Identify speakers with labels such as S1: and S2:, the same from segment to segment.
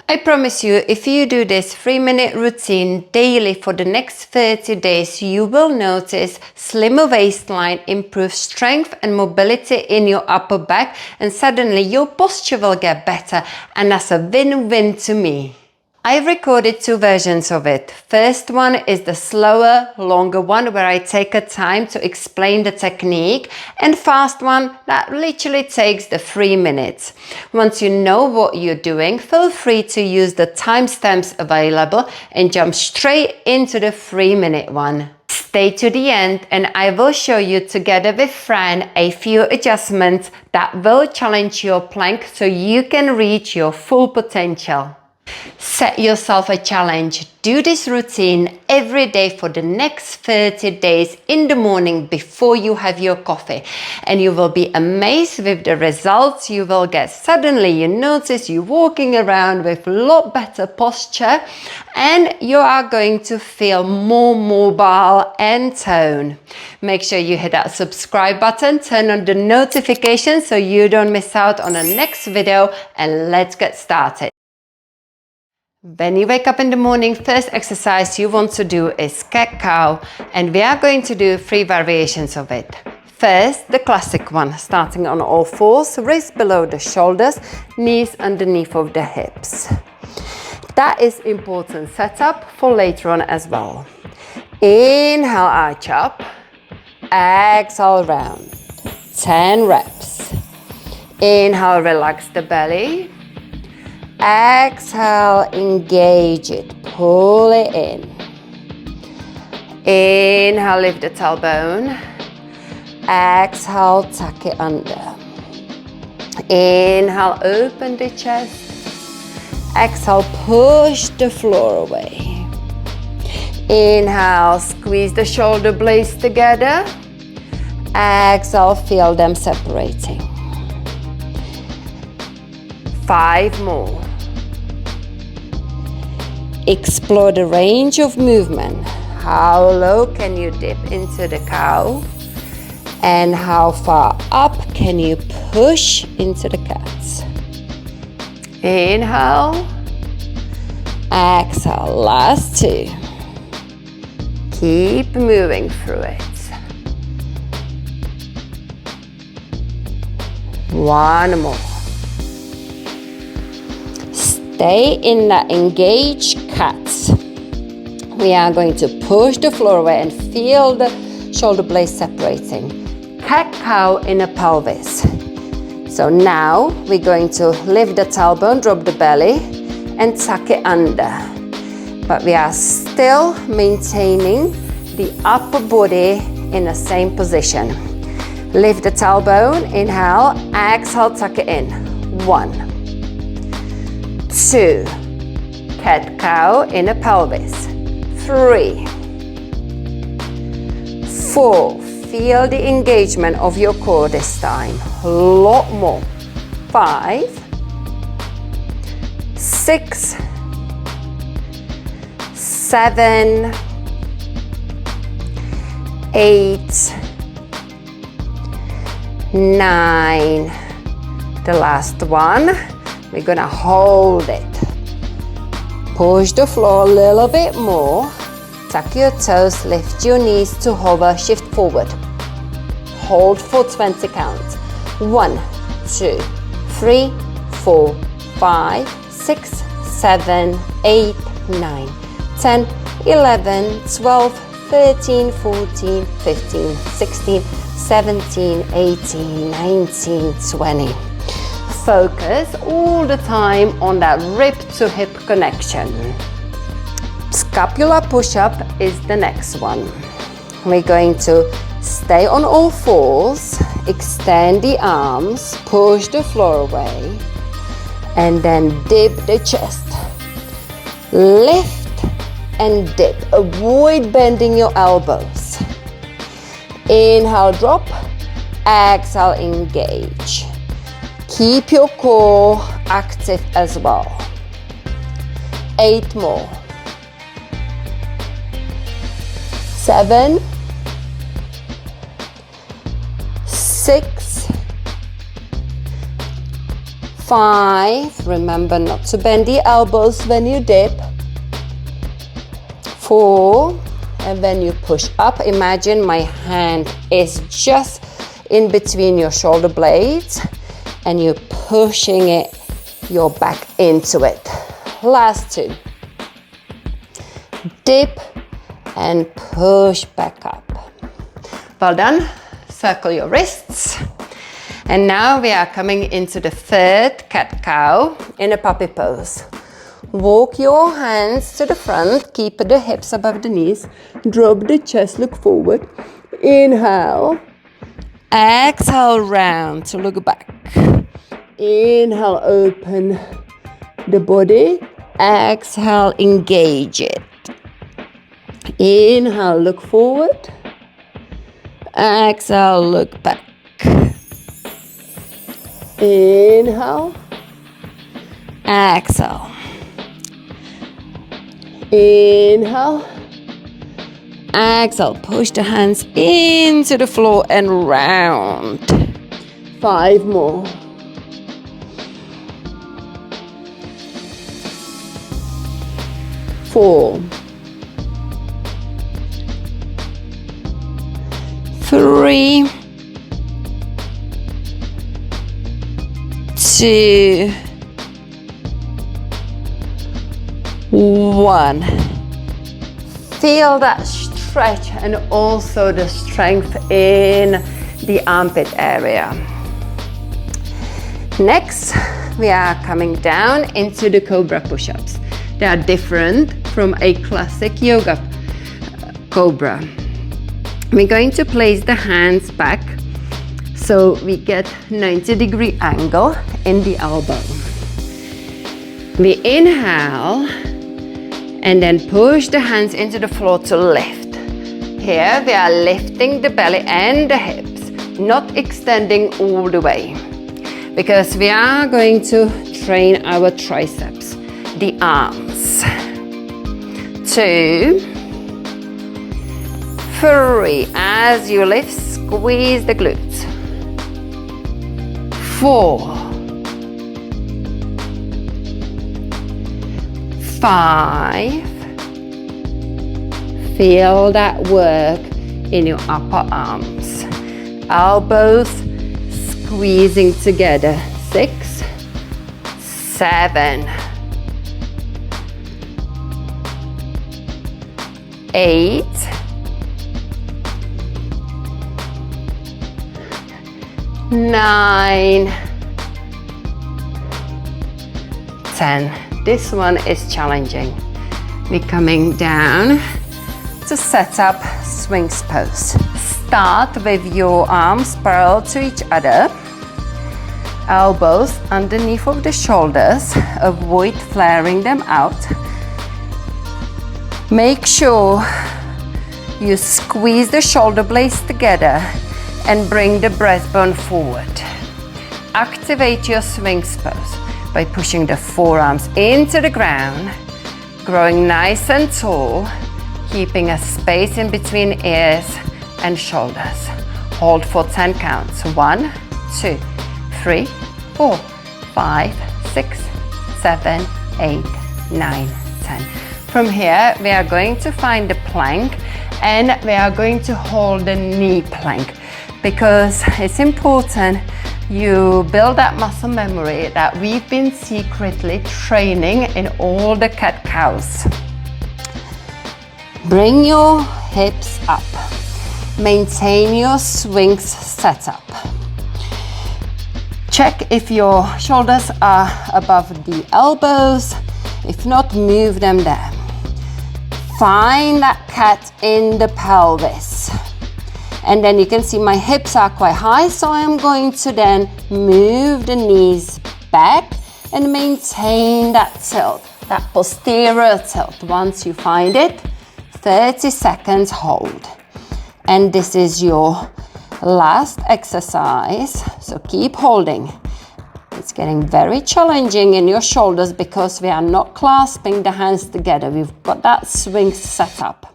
S1: I promise you, if you do this 3-minute routine daily for the next 30 days, you will notice slimmer waistline, improved strength and mobility in your upper back, and suddenly your posture will get better, and that's a win-win to me. I've recorded 2 versions of it. First one is the slower, longer one where I take a time to explain the technique, and fast one that literally takes the 3 minutes. Once you know what you're doing, feel free to use the timestamps available and jump straight into the 3-minute one. Stay to the end and I will show you together with Fran a few adjustments that will challenge your plank so you can reach your full potential. Set yourself a challenge. Do this routine every day for the next 30 days in the morning before you have your coffee, and you will be amazed with the results you will get. Suddenly you notice you're walking around with a lot better posture and you are going to feel more mobile and toned. Make sure you hit that subscribe button, turn on the notifications so you don't miss out on the next video, and let's get started. When you wake up in the morning, first exercise you want to do is cat-cow, and we are going to do 3 variations of it. First, the classic one, starting on all 4s, wrists below the shoulders, knees underneath of the hips. That is important setup for later on as well. Inhale, arch up, exhale, round, 10 reps. Inhale, relax the belly. Exhale, engage it, pull it in. Inhale, lift the tailbone. Exhale, tuck it under. Inhale, open the chest. Exhale, push the floor away. Inhale, squeeze the shoulder blades together. Exhale, feel them separating. 5 more. Explore the range of movement. How low can you dip into the cow? And how far up can you push into the cat? Inhale. Exhale. Last 2. Keep moving through it. 1 more. Stay in that engaged cat. We are going to push the floor away and feel the shoulder blades separating. Cat-cow in a pelvis. So now we're going to lift the tailbone, drop the belly and tuck it under. But we are still maintaining the upper body in the same position. Lift the tailbone, inhale, exhale, tuck it in. 1, 2, cat-cow in a pelvis. 3, 4, feel the engagement of your core this time. A lot more. 5, 6, 7, 8, 9. The last one. We're gonna hold it. Push the floor a little bit more. Tuck your toes, lift your knees to hover, shift forward. Hold for 20 counts. 1, 2, 3, 4, 5, 6, 7, 8, 9, 10, 11, 12, 13, 14, 15, 16, 17, 18, 19, 20. Focus all the time on that rib to hip connection. Scapular push-up is the next one. We're going to stay on all 4s, extend the arms, push the floor away, and then dip the chest. Lift and dip. Avoid bending your elbows. Inhale, drop. Exhale, engage. Keep your core active as well. 8 more. 7, 6, 5, remember not to bend the elbows when you dip. 4, and then you push up. Imagine my hand is just in between your shoulder blades and you're pushing it, your back into it. Last 2. Dip and push back up. Well done. Circle your wrists. And now we are coming into the 3rd cat-cow in a puppy pose. Walk your hands to the front, keep the hips above the knees, drop the chest, look forward. Inhale. Exhale, round to look back. Inhale, open the body. Exhale, engage it. Inhale, look forward. Exhale, look back. Inhale. Exhale. Inhale. Exhale. Push the hands into the floor and round. 5 more. 4. 3. 2. 1. Feel that stretch and also the strength in the armpit area. Next, we are coming down into the cobra push-ups. They are different from a classic yoga cobra. We're going to place the hands back so we get 90-degree angle in the elbow. We inhale and then push the hands into the floor to lift. Here we are lifting the belly and the hips, not extending all the way, because we are going to train our triceps, the arms. 2, 3, as you lift, squeeze the glutes. 4, 5, feel that work in your upper arms. Elbows squeezing together. 6, 7, 8, 9, 10. This one is challenging. We're coming down to set up swings pose. Start with your arms parallel to each other. Elbows underneath of the shoulders. Avoid flaring them out. Make sure you squeeze the shoulder blades together and bring the breastbone forward. Activate your swings pose by pushing the forearms into the ground, growing nice and tall, keeping a space in between ears and shoulders. Hold for 10 counts. 1, 2, 3, 4, 5, 6, 7, 8, 9, 10. From here, we are going to find the plank and we are going to hold the knee plank, because it's important you build that muscle memory that we've been secretly training in all the cat-cows. Bring your hips up. Maintain your swings setup. Check if your shoulders are above the elbows. If not, move them there. Find that cat in the pelvis. And then you can see my hips are quite high, so I'm going to then move the knees back and maintain that tilt, that posterior tilt. Once you find it, 30 seconds hold. And this is your last exercise, so keep holding. It's getting very challenging in your shoulders because we are not clasping the hands together. We've got that swing set up.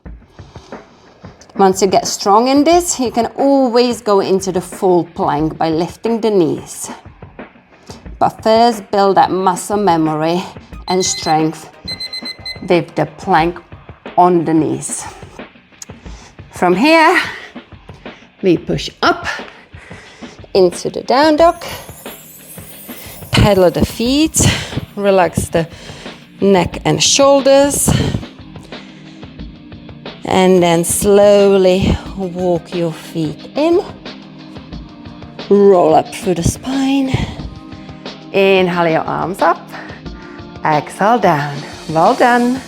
S1: Once you get strong in this, you can always go into the full plank by lifting the knees. But first, build that muscle memory and strength with the plank on the knees. From here, we push up into the down dog. Pedal the feet, relax the neck and shoulders. And then slowly walk your feet in. Roll up through the spine. Inhale your arms up. Exhale down. Well done.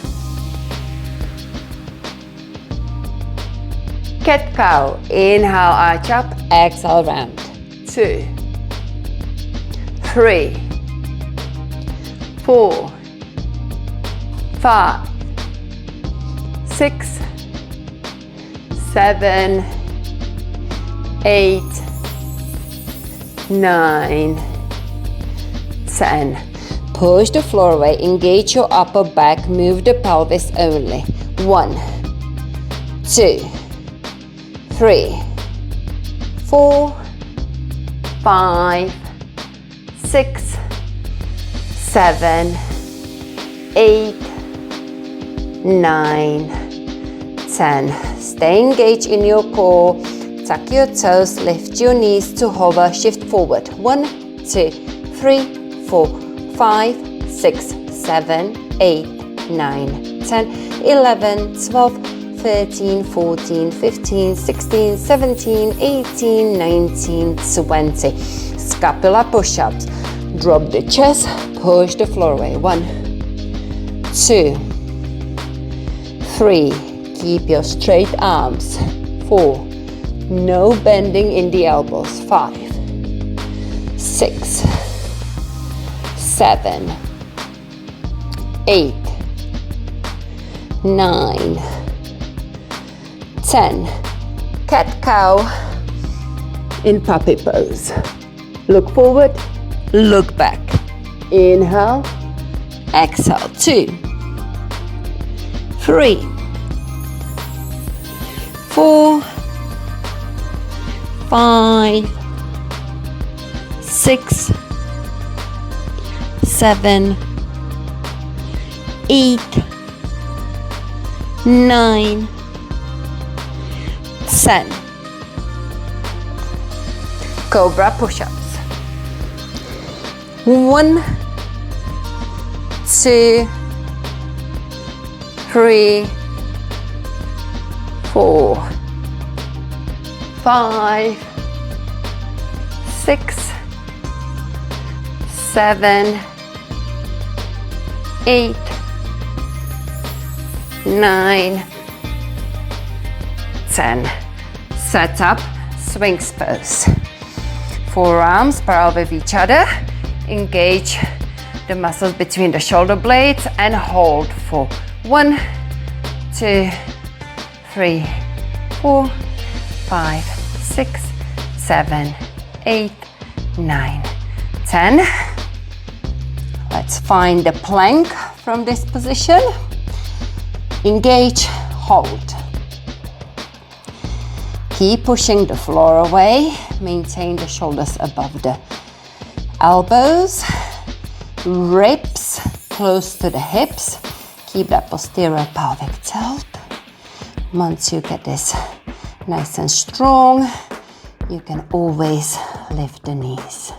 S1: Cat cow. Inhale, arch up. Exhale, round. 2, 3, 4, 5, 6, 7, 8, 9, 10. Push the floor away, engage your upper back, move the pelvis only. 1, 2, 3, 4, 5, 6, 7, 8, 9, 10. Stay engaged in your core. Tuck your toes, lift your knees to hover, shift forward. 1, 2, 3, 4, 5, 6, 7, 8, 9, 10, 11, 12, 13, 14, 15, 16, 17, 18, 19, 20. Scapula push-ups. Drop the chest, push the floor away. 1, 2, 3. Keep your straight arms. 4. No bending in the elbows. 5, 6, 7, 8, 9, 10. Cat-cow in puppy pose. Look forward, look back. Inhale, exhale. 2, 3, 4, 5, 6, 7, 8, 9, 10. Cobra push-ups. 1, 2, 3, 4, 5, 6, 7, 8, 9, 10. Set up, swings pose. Forearms parallel with each other. Engage the muscles between the shoulder blades and hold for 1, 2, 3, 4, 5, 6, 7, 8, 9, 10. Let's find the plank from this position. Engage, hold. Keep pushing the floor away. Maintain the shoulders above the elbows. Ribs close to the hips. Keep that posterior pelvic tilt. Once you get this nice and strong, you can always lift the knees.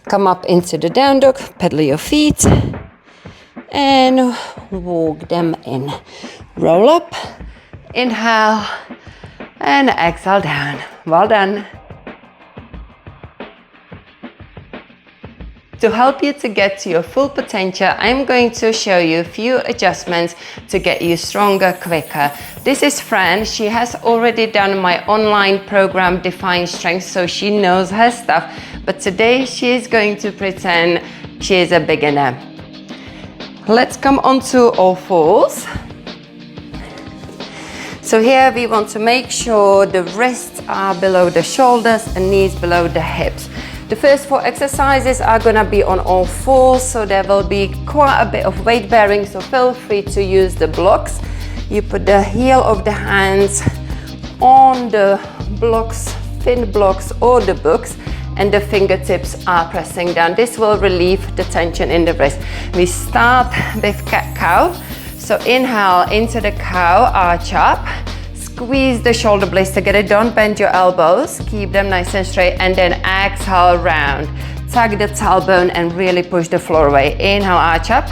S1: Come up into the down dog, pedal your feet and walk them in. Roll up, inhale and exhale down. Well done. To help you to get to your full potential, I'm going to show you a few adjustments to get you stronger quicker. This is Fran. She has already done my online program Define Strength, so she knows her stuff. But today she is going to pretend she is a beginner. Let's come onto all fours. So here we want to make sure the wrists are below the shoulders and knees below the hips. The first 4 exercises are gonna be on all fours, so there will be quite a bit of weight bearing, so feel free to use the blocks. You put the heel of the hands on the blocks, thin blocks or the books, and the fingertips are pressing down. This will relieve the tension in the wrist. We start with cat-cow. So inhale into the cow, arch up, squeeze the shoulder blades together, don't bend your elbows, keep them nice and straight, and then exhale round. Tug the tailbone and really push the floor away. Inhale, arch up.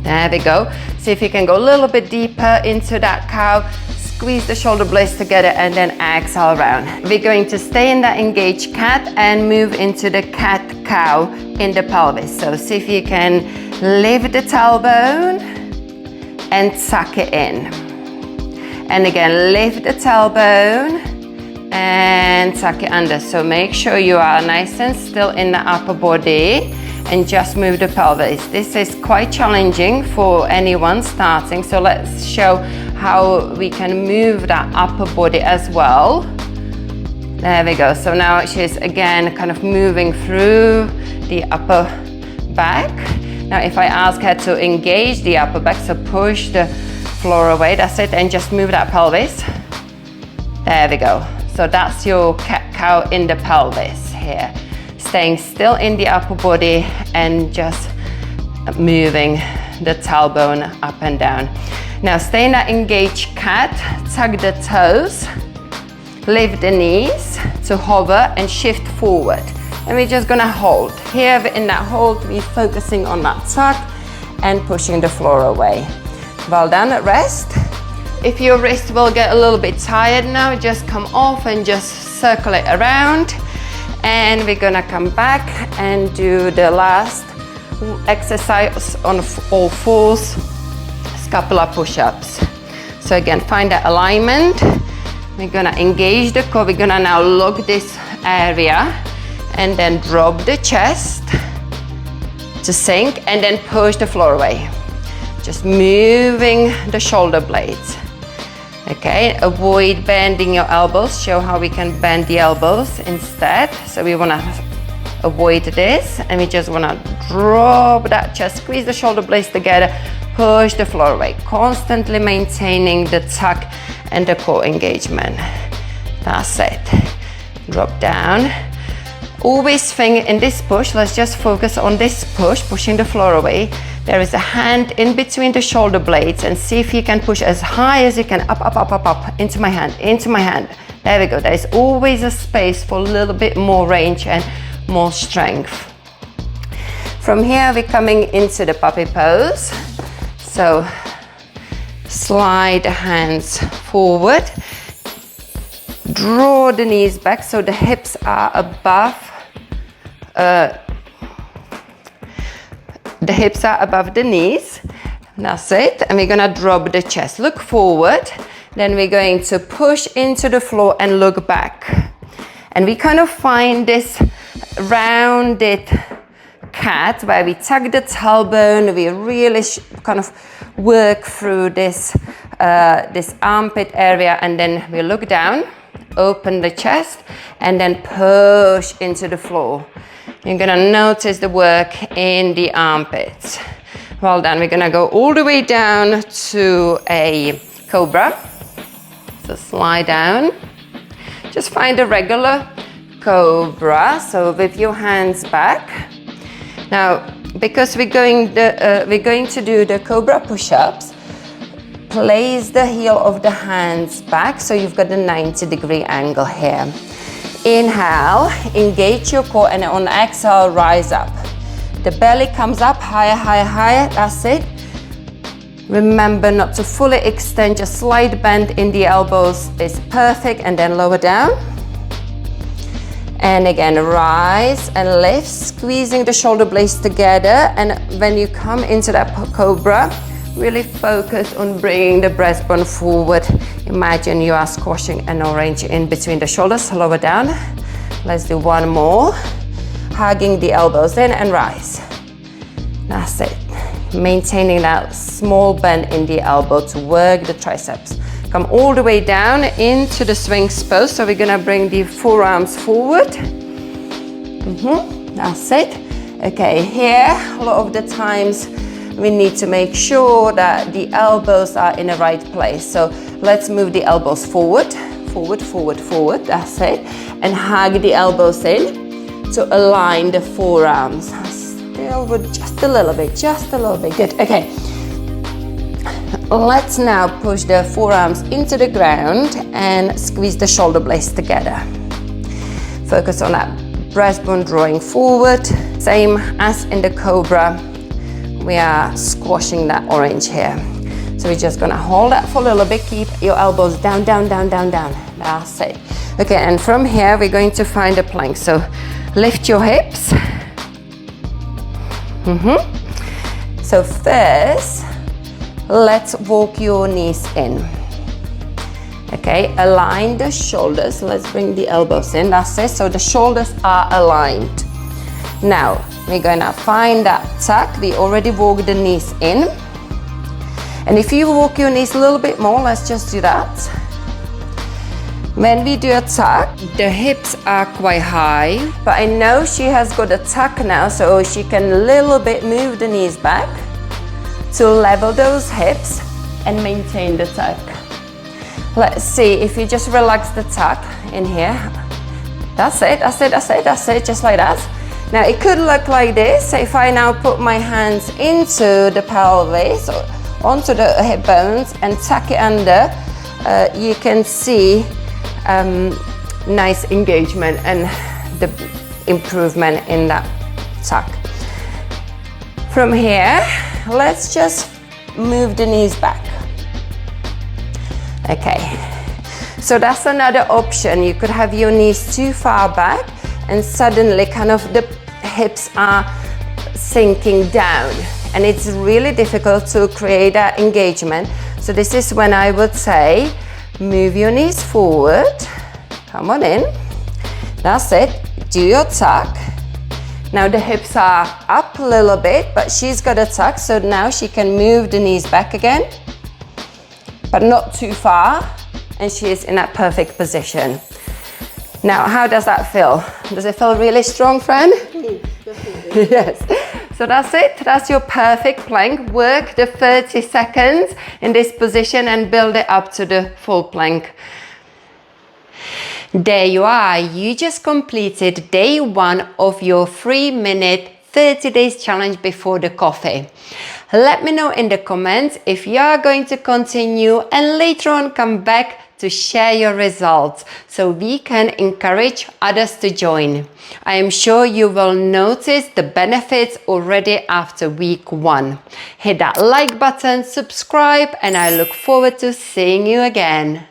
S1: There we go. See if you can go a little bit deeper into that cow. Squeeze the shoulder blades together and then exhale round. We're going to stay in that engaged cat and move into the cat-cow in the pelvis. So see if you can lift the tailbone and tuck it in. And again, lift the tailbone and tuck it under. So make sure you are nice and still in the upper body and just move the pelvis. This is quite challenging for anyone starting, so let's show how we can move that upper body as well. There we go. So now she's again kind of moving through the upper back. Now if I ask her to engage the upper back, so push the floor away, that's it, and just move that pelvis. There we go. So that's your cat-cow in the pelvis here. Staying still in the upper body and just moving the tailbone up and down. Now stay in that engaged cat, tug the toes, lift the knees to hover and shift forward. And we're just gonna hold. Here in that hold, we're focusing on that tuck and pushing the floor away. Well done, rest. If your wrist will get a little bit tired now, just come off and just circle it around. And we're gonna come back and do the last exercise on all fours, scapular push-ups. So again, find that alignment. We're gonna engage the core. We're gonna now lock this area and then drop the chest to sink and then push the floor away. Just moving the shoulder blades. Okay, avoid bending your elbows. Show how we can bend the elbows instead. So we wanna avoid this and we just wanna drop that chest, squeeze the shoulder blades together, push the floor away, constantly maintaining the tuck and the core engagement. That's it. Drop down. Always think in this push, let's just focus on this push, pushing the floor away. There is a hand in between the shoulder blades and see if you can push as high as you can, up, up, up, up, up, into my hand, into my hand. There we go. There's always a space for a little bit more range and more strength. From here, we're coming into the puppy pose. So slide the hands forward, draw the knees back so the hips are above the knees. That's it. And we're gonna drop the chest. Look forward. Then we're going to push into the floor and look back. And we kind of find this rounded cat where we tuck the tailbone. We really kind of work through this armpit area, and then we look down, open the chest, and then push into the floor. You're gonna notice the work in the armpits. Well done. We're gonna go all the way down to a cobra. So slide down. Just find a regular cobra. So with your hands back. Now, because we're going to do the cobra push-ups, place the heel of the hands back so you've got a 90-degree angle here. Inhale, engage your core, and on exhale, rise up. The belly comes up higher, higher, higher. That's it. Remember not to fully extend, just slight bend in the elbows is perfect, and then lower down. And again, rise and lift, squeezing the shoulder blades together. And when you come into that cobra, really focus on bringing the breastbone forward. Imagine you are squashing an orange in between the shoulders. Lower down. Let's do one more. Hugging the elbows in and rise. That's it. Maintaining that small bend in the elbow to work the triceps. Come all the way down into the Sphinx pose. So we're gonna bring the forearms forward. That's it. Okay, here, a lot of the times we need to make sure that the elbows are in the right place. So let's move the elbows forward, forward, forward, forward, that's it. And hug the elbows in to align the forearms. Still with just a little bit, good, okay. Let's now push the forearms into the ground and squeeze the shoulder blades together. Focus on that breastbone drawing forward. Same as in the cobra, we are squashing that orange here. So we're just gonna hold that for a little bit. Keep your elbows down, down, down, down, down. That's it. Okay, and from here we're going to find a plank. So lift your hips. So first, let's walk your knees in. Okay, align the shoulders. Let's bring the elbows in. That's it. So the shoulders are aligned. Now we're gonna find that tuck. We already walked the knees in. And if you walk your knees a little bit more, let's just do that. When we do a tuck, the hips are quite high, but I know she has got a tuck now, so she can a little bit move the knees back to level those hips and maintain the tuck. Let's see if you just relax the tuck in here. That's it, that's it, that's it, that's it, just like that. Now it could look like this. So if I now put my hands into the pelvis or onto the hip bones and tuck it under, you can see nice engagement and the improvement in that tuck. From here, let's just move the knees back. Okay, so that's another option. You could have your knees too far back and suddenly kind of the hips are sinking down and it's really difficult to create that engagement. So this is when I would say move your knees forward, come on in, that's it, do your tuck. Now the hips are up a little bit, but she's got a tuck, so now she can move the knees back again, but not too far, and she is in that perfect position. Now, how does that feel? Does it feel really strong, Fran? Definitely. Yes. So that's it. That's your perfect plank. Work the 30 seconds in this position and build it up to the full plank. There you are. You just completed day 1 of your 3-minute 30 days challenge before the coffee. Let me know in the comments if you are going to continue and later on come back to share your results so we can encourage others to join. I am sure you will notice the benefits already after week 1. Hit that like button, subscribe, and I look forward to seeing you again.